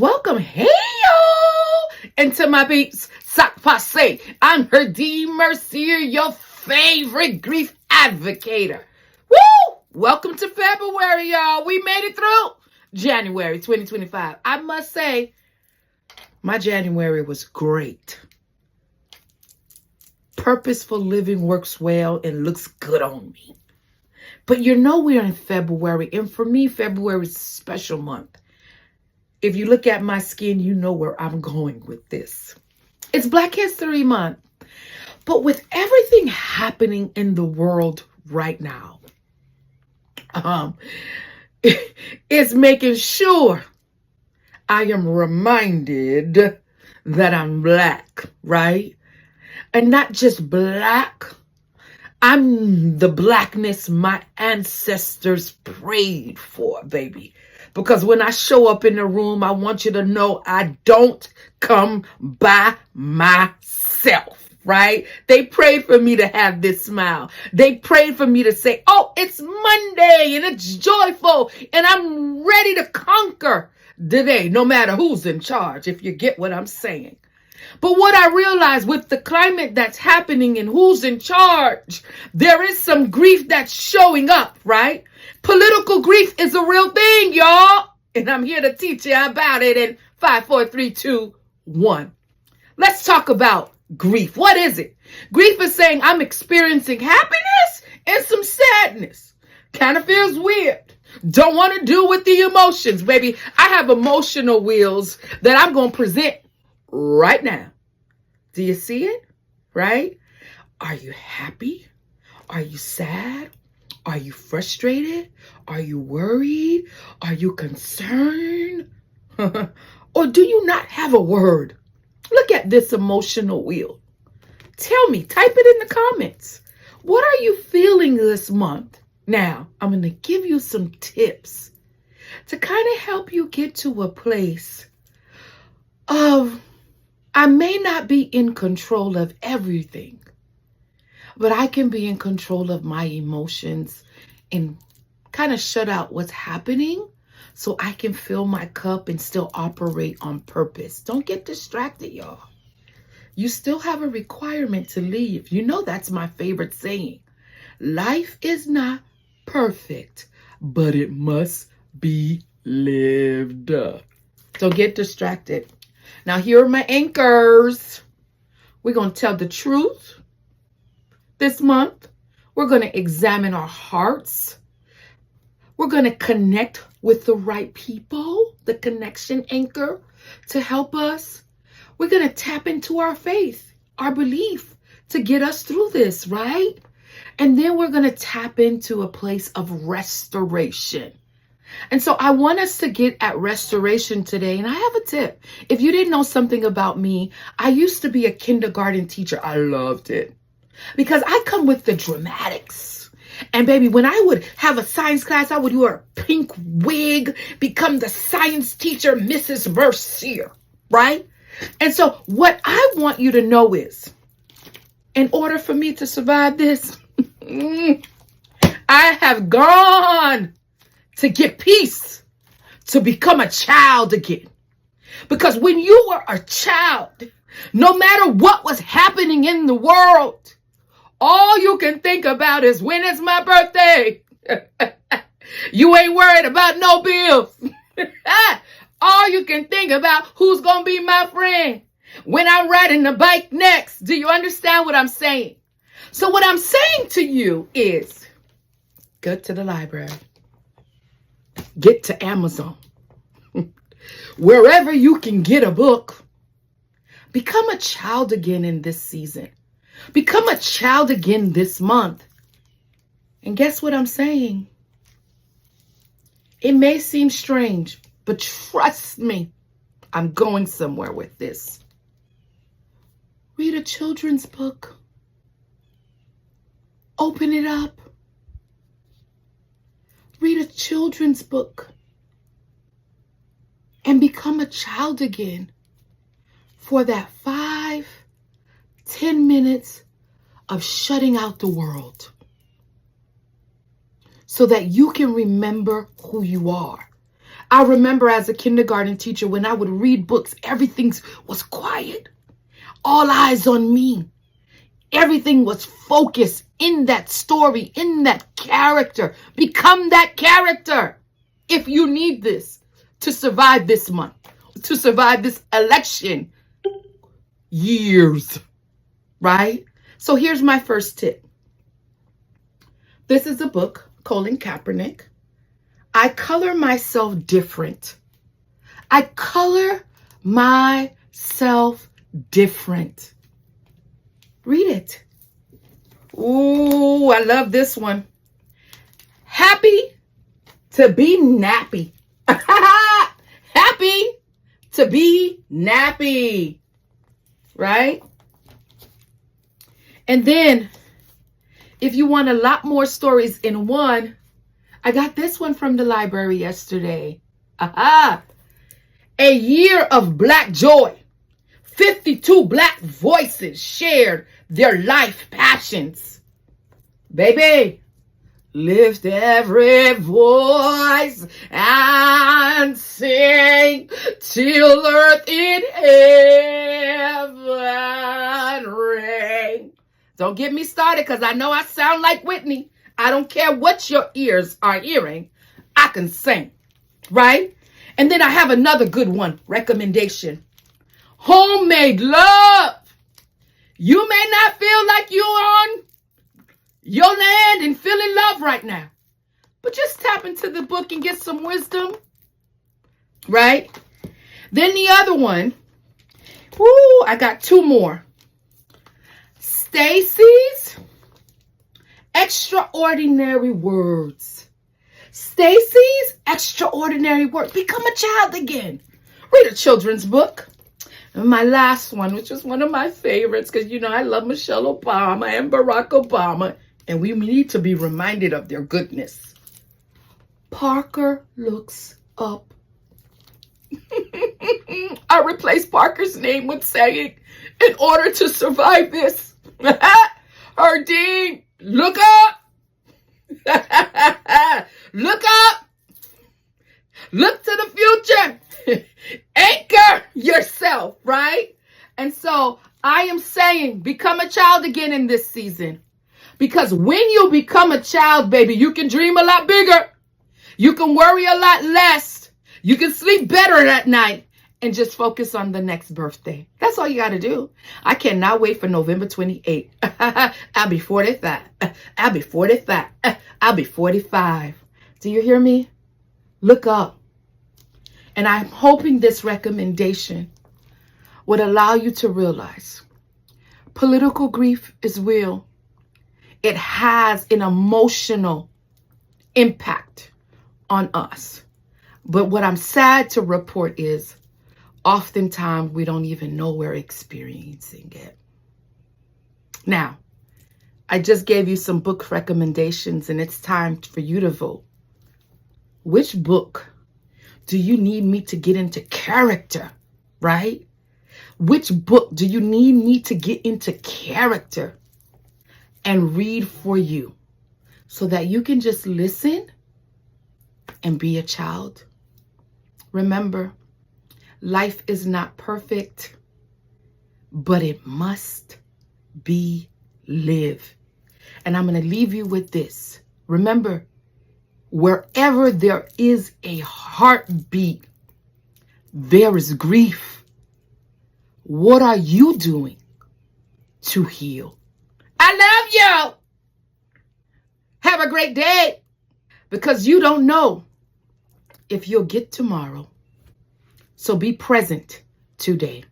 welcome. Hey, y'all. And to my beats, sac passe. I'm Hardened Mercier, your favorite grief advocator. Woo! Welcome to February, y'all. We made it through January 2025. I must say, my January was great. Purposeful living works well and looks good on me. But you know we're in February, and for me, February is a special month. If you look at my skin, you know where I'm going with this. It's Black History Month. But with everything happening in the world right now, it's making sure I am reminded that I'm Black, right? And not just Black. I'm the Blackness my ancestors prayed for, baby. Because when I show up in the room, I want you to know I don't come by myself, right? They prayed for me to have this smile. They prayed for me to say, oh, it's Monday and it's joyful and I'm ready to conquer today, no matter who's in charge, if you get what I'm saying. But what I realized with the climate that's happening and who's in charge, there is some grief that's showing up, right? Political grief is a real thing, y'all. And I'm here to teach you about it in 5, 4, 3, 2, 1. Let's talk about grief. What is it? Grief is saying I'm experiencing happiness and some sadness. Kind of feels weird. Don't want to deal with the emotions, baby. I have emotional wheels that I'm going to present right now. Do you see it? Right? Are you happy? Are you sad? Are you frustrated? Are you worried? Are you concerned? Or do you not have a word? Look at this emotional wheel. Tell me, type it in the comments. What are you feeling this month? Now, I'm going to give you some tips to kind of help you get to a place of, I may not be in control of everything, but I can be in control of my emotions and kind of shut out what's happening so I can fill my cup and still operate on purpose. Don't get distracted, y'all. You still have a requirement to leave. You know that's my favorite saying. Life is not perfect, but it must be lived. Don't get distracted. Now, here are my anchors. We're going to tell the truth this month. We're going to examine our hearts. We're going to connect with the right people, the connection anchor, to help us. We're going to tap into our faith, our belief to get us through this, right? And then we're going to tap into a place of restoration. And so I want us to get at restoration today. And I have a tip. If you didn't know something about me, I used to be a kindergarten teacher. I loved it because I come with the dramatics. And baby, when I would have a science class, I would wear a pink wig, become the science teacher, Mrs. Mercier, right? And so what I want you to know is, in order for me to survive this, I have gone to get peace, to become a child again. Because when you were a child, no matter what was happening in the world, all you can think about is, when is my birthday? You ain't worried about no bills. All you can think about, who's going to be my friend when I'm riding the bike next. Do you understand what I'm saying? So what I'm saying to you is, go to the library. Get to Amazon. Wherever you can get a book. Become a child again in this season. Become a child again this month. And guess what I'm saying? It may seem strange, but trust me, I'm going somewhere with this. Read a children's book. Open it up. Read a children's book and become a child again for that 5, 10 minutes of shutting out the world so that you can remember who you are. I remember as a kindergarten teacher, when I would read books, everything was quiet. All eyes on me. Everything was focused in that story, in that character. Become that character if you need this to survive this month, to survive this election years, right? So here's my first tip. This is a book, Colin Kaepernick. I color myself different. I color myself different. Read it. Ooh, I love this one. Happy to be nappy. Happy to be nappy. Right? And then, if you want a lot more stories in one, I got this one from the library yesterday. A year of Black joy. 52 Black voices shared their life passions. Baby, lift every voice and sing till earth in heaven ring. Don't get me started, because I know I sound like Whitney. I don't care what your ears are hearing. I can sing, right? And then I have another good one, recommendation. Homemade love. You may not feel like you're on your land and feeling love right now, but just tap into the book and get some wisdom, right? Then the other one, I got two more. Stacy's Extraordinary Words. Stacy's Extraordinary Words. Become a child again. Read a children's book. And my last one, which is one of my favorites, because, I love Michelle Obama and Barack Obama, and we need to be reminded of their goodness. Parker Looks Up. I replaced Parker's name with saying, in order to survive this, Hardeen, look up. Look up. Look to the future. Anchor yourself, right? And so I am saying, become a child again in this season. Because when you become a child, baby, you can dream a lot bigger. You can worry a lot less. You can sleep better at night and just focus on the next birthday. That's all you got to do. I cannot wait for November 28th. I'll be 45. I'll be 45. I'll be 45. Do you hear me? Look up. And I'm hoping this recommendation would allow you to realize political grief is real. It has an emotional impact on us. But what I'm sad to report is oftentimes we don't even know we're experiencing it. Now, I just gave you some book recommendations, and it's time for you to vote. Which book do you need me to get into character, right? Which book do you need me to get into character and read for you so that you can just listen and be a child? Remember, life is not perfect, but it must be lived. And I'm going to leave you with this. Remember, wherever there is a heartbeat, there is grief. What are you doing to heal? I love you. Have a great day, because you don't know if you'll get tomorrow. So be present today.